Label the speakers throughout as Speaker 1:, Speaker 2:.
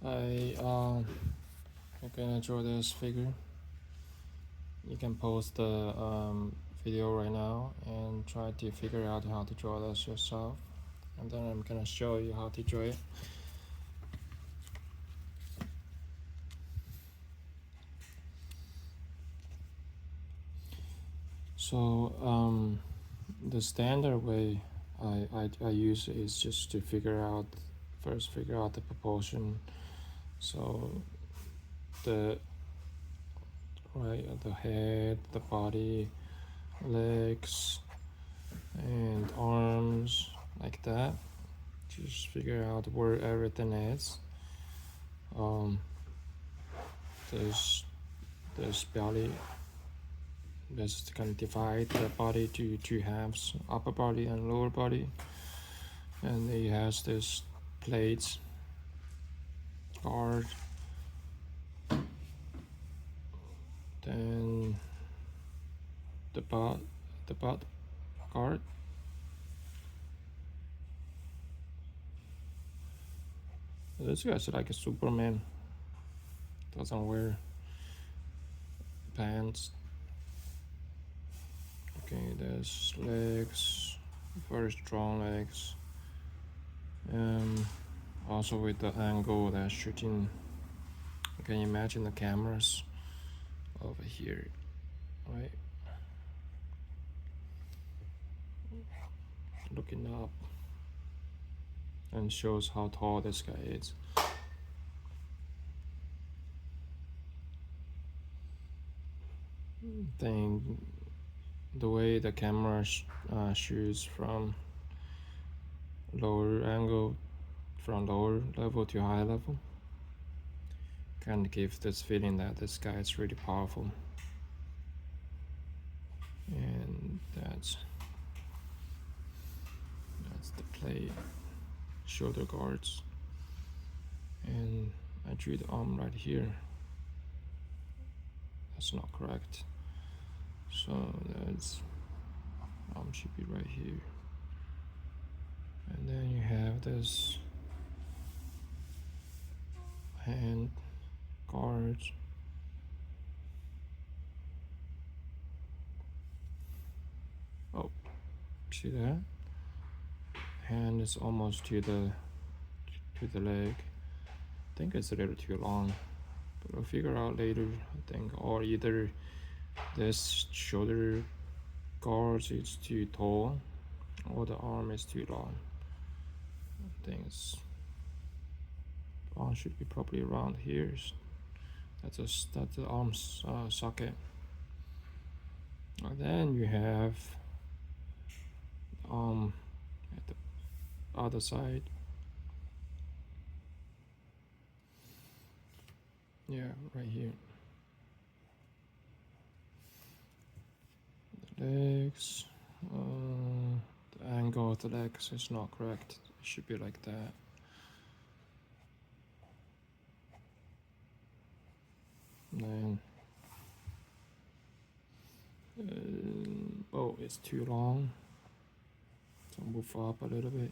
Speaker 1: I'm gonna draw this figure. You can pause the video right now and try to figure out how to draw this yourself, and then I'm gonna show you how to draw it. So the standard way I use is just to first figure out the proportion. So the the head, the body, legs, and arms, like that. Just figure out where everything is. Um, this belly. Just can divide the body to two halves, upper body and lower body, and it has this plates, guard, then the butt guard. This guy's like a Superman. Doesn't wear pants. Okay, there's legs, very strong legs. Also with the angle that's shooting. You can imagine the cameras over here, right? Looking up, and shows how tall this guy is. Then the way the camera shoots from lower angle, from lower level to high level, can give this feeling that this guy is really powerful. And that's the plate, shoulder guards, and I drew the arm right here. That's not correct. So that's arm should be right here. And then you have this hand guards. Oh, see that? Hand is almost to the leg. I think it's a little too long, but we'll figure out later, I think. Or either this shoulder guards is too tall, or the arm is too long. I think the arm should be probably around here. That's the arm socket. And then you have the arm at the other side. Yeah, right here. The legs. The angle of the legs is not correct. It should be like that. And then, oh, it's too long. So move up a little bit.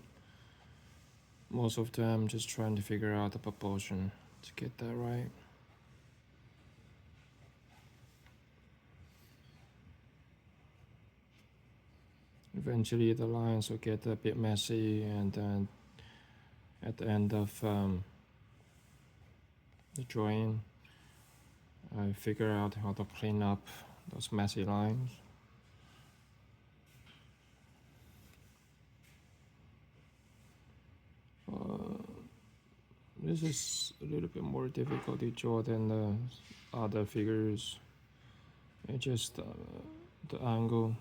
Speaker 1: Most of the time, just trying to figure out the proportion to get that right. Eventually, the lines will get a bit messy, and then at the end of the drawing, I figure out how to clean up those messy lines. This is a little bit more difficult to draw than the other figures. It's just the angle.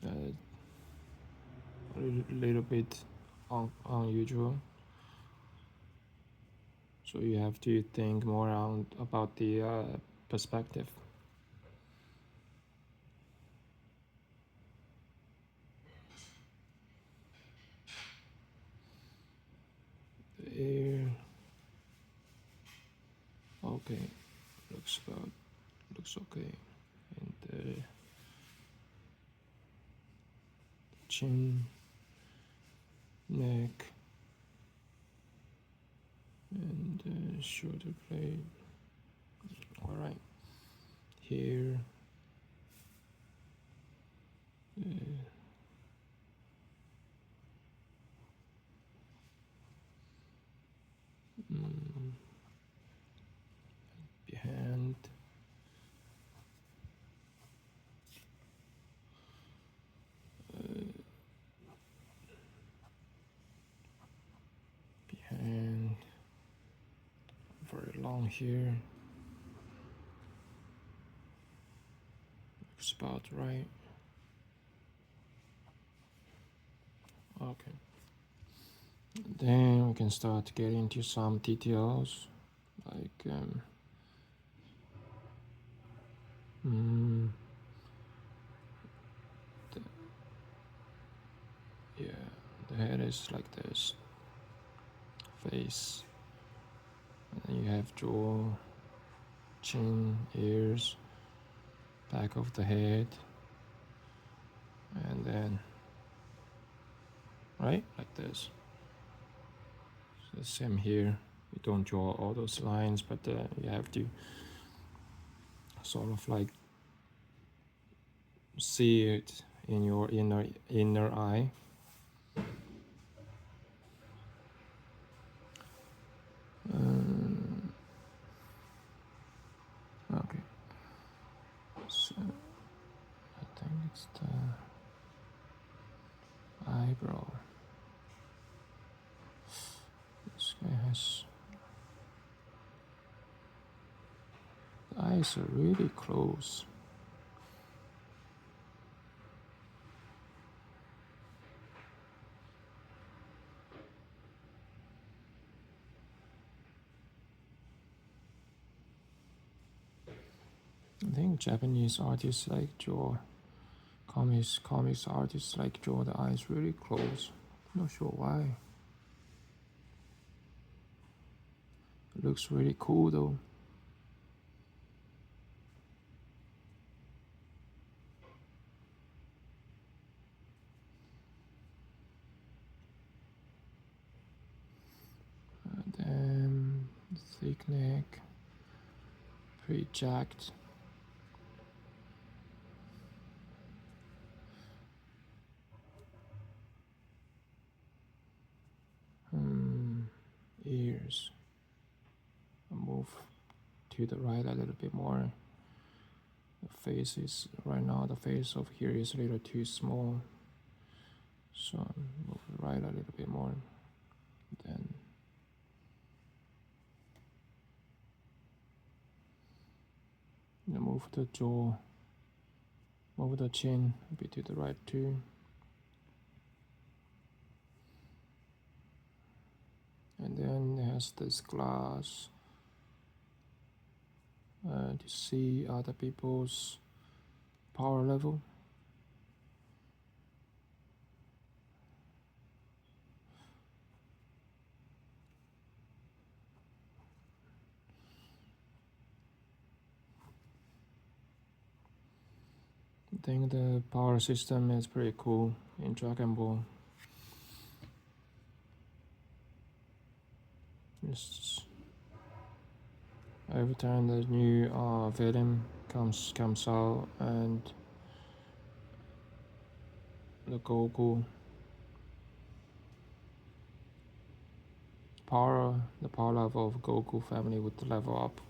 Speaker 1: A little bit unusual. So you have to think more about the perspective. The ear. Okay, looks okay. And the chin, neck, and shoulder blade. All right, here. Behind. Behind. Very long here. Looks about right. Okay. Then we can start getting into some details, like the head is like this, face, and then you have jaw, chin, ears, back of the head, and then right like this. So same here. You don't draw all those lines, but you have to sort of like see it in your inner eye. Okay, so I think it's the eyebrow. This guy has, the eyes are really close. I think Japanese artists like draw, comics artists like draw the eyes really close. Not sure why. It looks really cool though. And then thick neck, pretty jacked. Ears. I'll move to the right a little bit more. The face is, right now the face over here is a little too small. So move right a little bit more. Then move the jaw, move the chin a bit to the right too. And then it has this glass to see other people's power level. I think the power system is pretty cool in Dragon Ball. Just every time the new villain comes out, and the Goku the power level of Goku family would level up.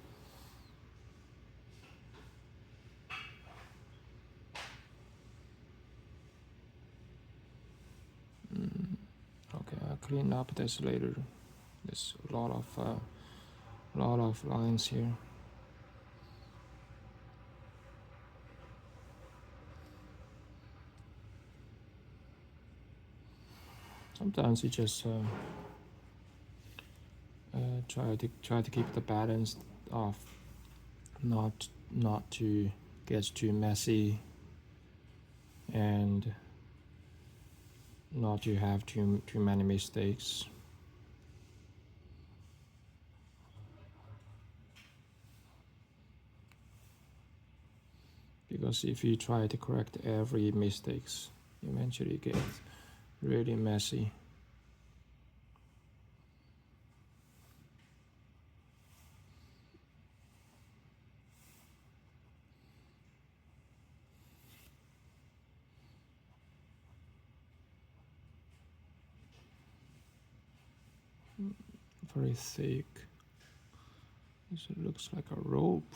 Speaker 1: Okay, I'll clean up this later. There's a lot of lines here. Sometimes you just try to keep the balance of not to get too messy, and not to have too many mistakes. Because if you try to correct every mistakes, eventually it gets really messy. very thick. This looks like a rope.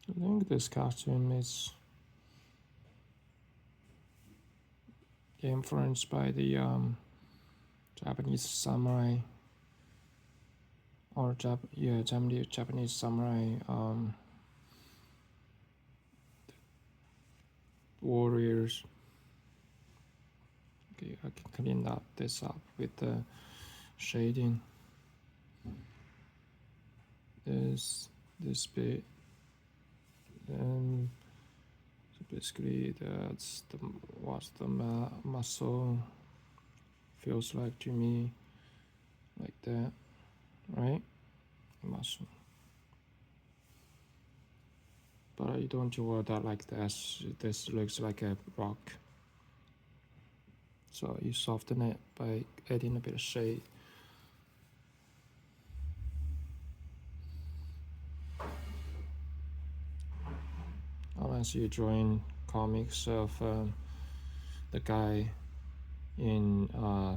Speaker 1: I think this costume is influenced by the Japanese samurai or Japanese samurai warriors. Okay, I can clean this up with the shading. This bit, and so basically that's what the muscle feels like to me, like that, right? Muscle. But you don't draw that like this. This looks like a rock. So you soften it by adding a bit of shade. Unless you're drawing comics of the guy in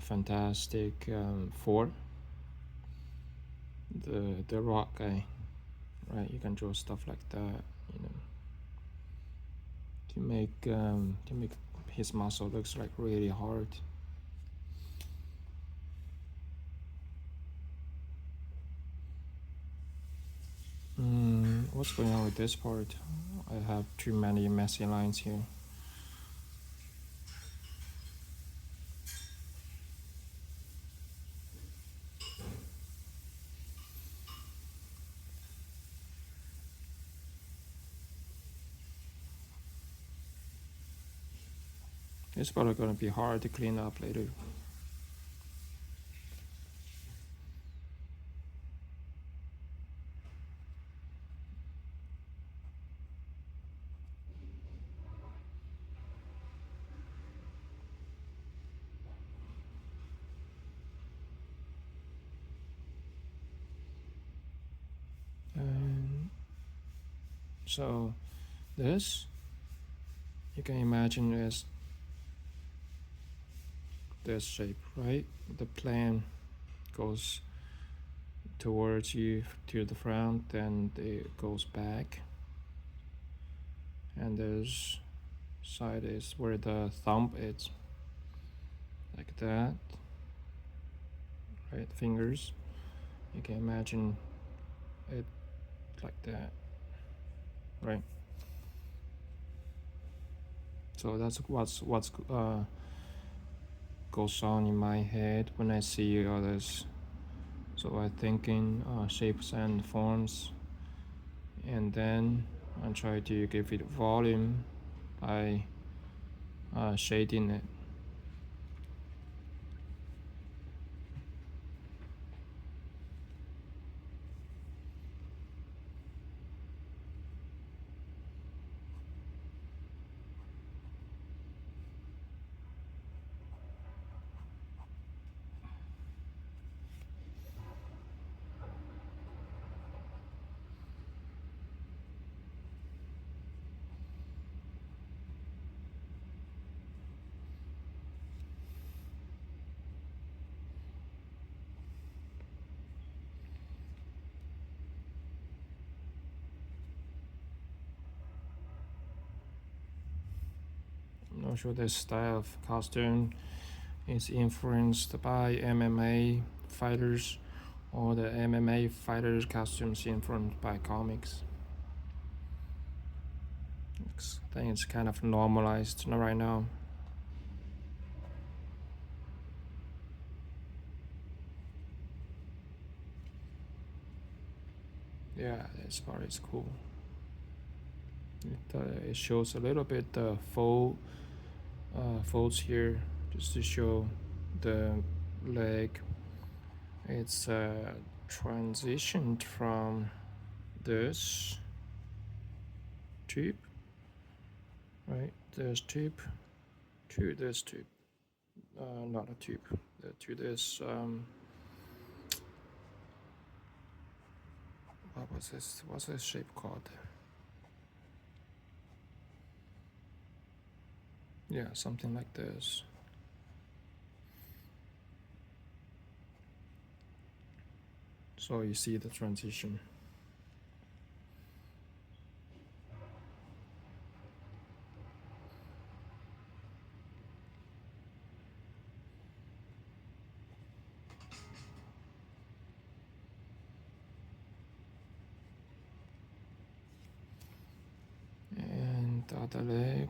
Speaker 1: Fantastic Four, the rock guy, right? You can draw stuff like that, you know, to make his muscle looks like really hard. What's going on with this part? I have too many messy lines here. It's probably gonna be hard to clean up later. And so this, you can imagine as this shape, right? The plane goes towards you to the front, then it goes back, and this side is where the thumb is, like that, right? Fingers, you can imagine it like that, right? So that's what's goes on in my head when I see others. So I think in shapes and forms, and then I try to give it volume by shading it. I'm not sure this style of costume is influenced by MMA fighters, or the MMA fighters' costumes influenced by comics. I think it's kind of normalized right now. Yeah, this part is cool. It shows a little bit the folds here, just to show the leg. It's transitioned from this tube right? There's tube, to this tube, not a tube, to this, what was this? What's this shape called? Yeah, something like this. So you see the transition. And the other leg.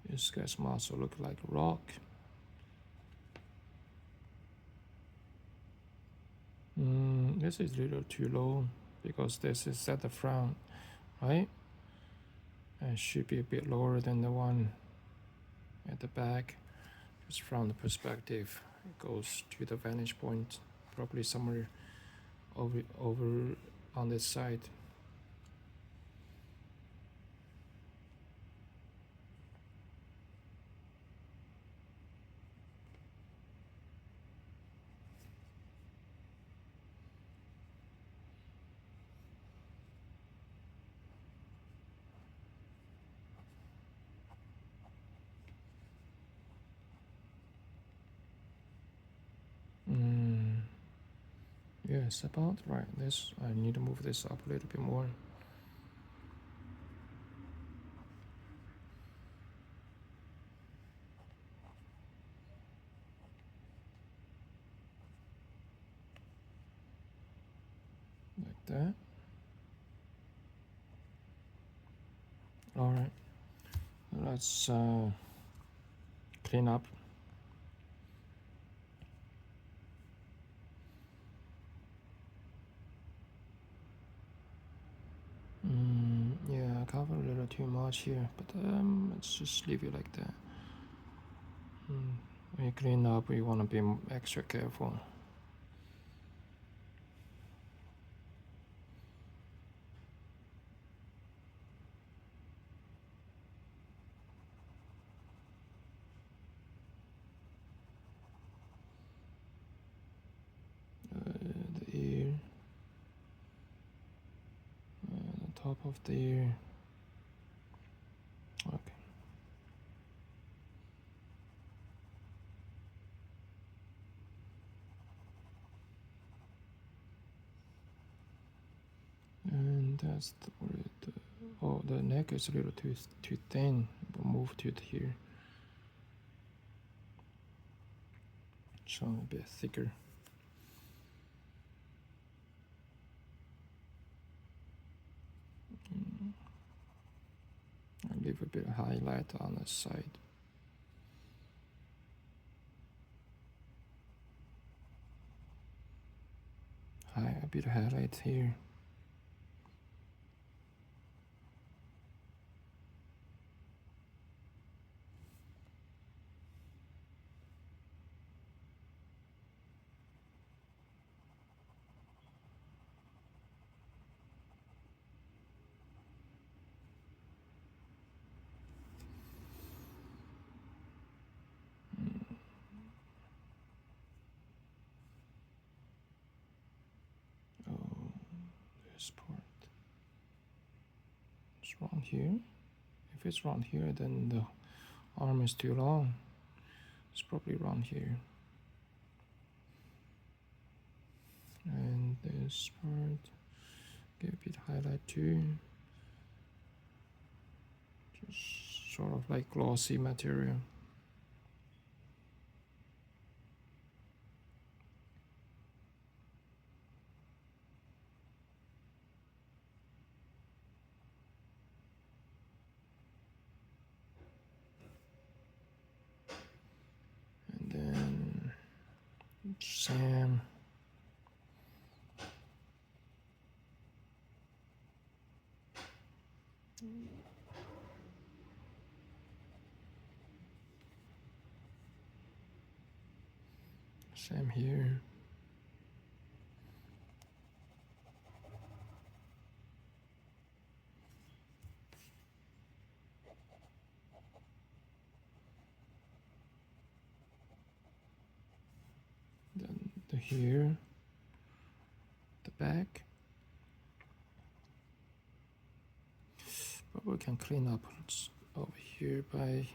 Speaker 1: This guy's muscle look like a rock. This is a little too low because this is at the front, right? And it should be a bit lower than the one at the back. Just from the perspective, it goes to the vantage point, probably somewhere over on this side. Yes, about right. This I need to move this up a little bit more. Like that. All right. Let's clean up. Yeah, I cover a little too much here, but let's just leave it like that. When you clean up, you want to be extra careful. The ear, the top of the ear. Okay. And that's the neck is a little too thin. We'll move to here. So a bit thicker. I'll leave a bit of highlight on the side. A bit of highlight here. Oh, this part. It's around here. If it's around here, then the arm is too long. It's probably around here. And this part, get a bit highlight too. Just sort of like glossy material. And then Sam. Sam here. here, the back. Probably can clean up over here by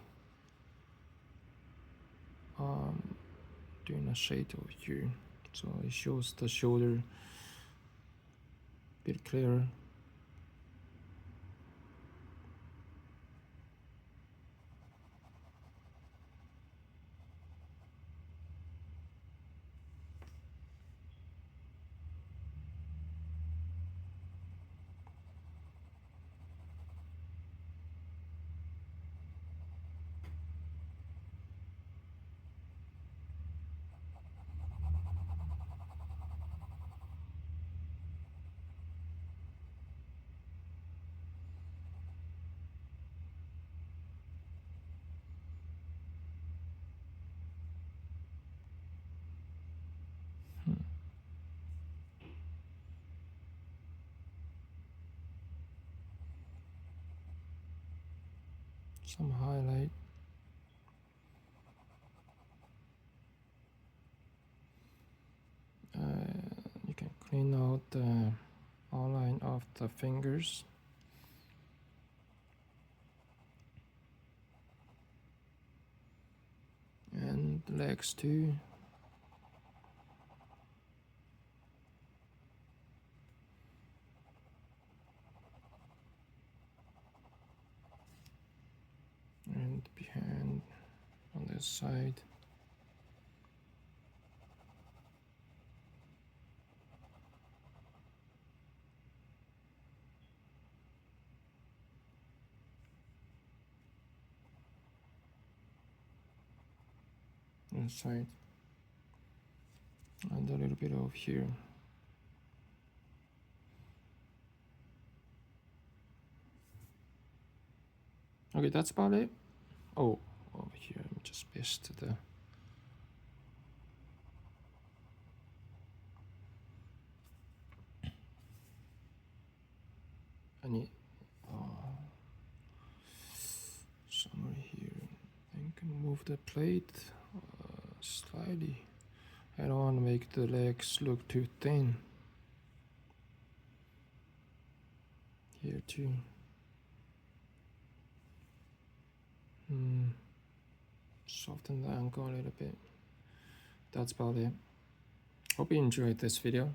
Speaker 1: doing a shade over here, so it shows the shoulder a bit clearer. Some highlight. You can clean out the outline of the fingers. And the legs too. And behind on this side. Inside. And a little bit over here. Okay, that's about it. Oh, over here, I just missed the. I need somewhere here. I can move the plate slightly. I don't want to make the legs look too thin. Here too. Soften the angle a little bit. That's about it. Hope you enjoyed this video.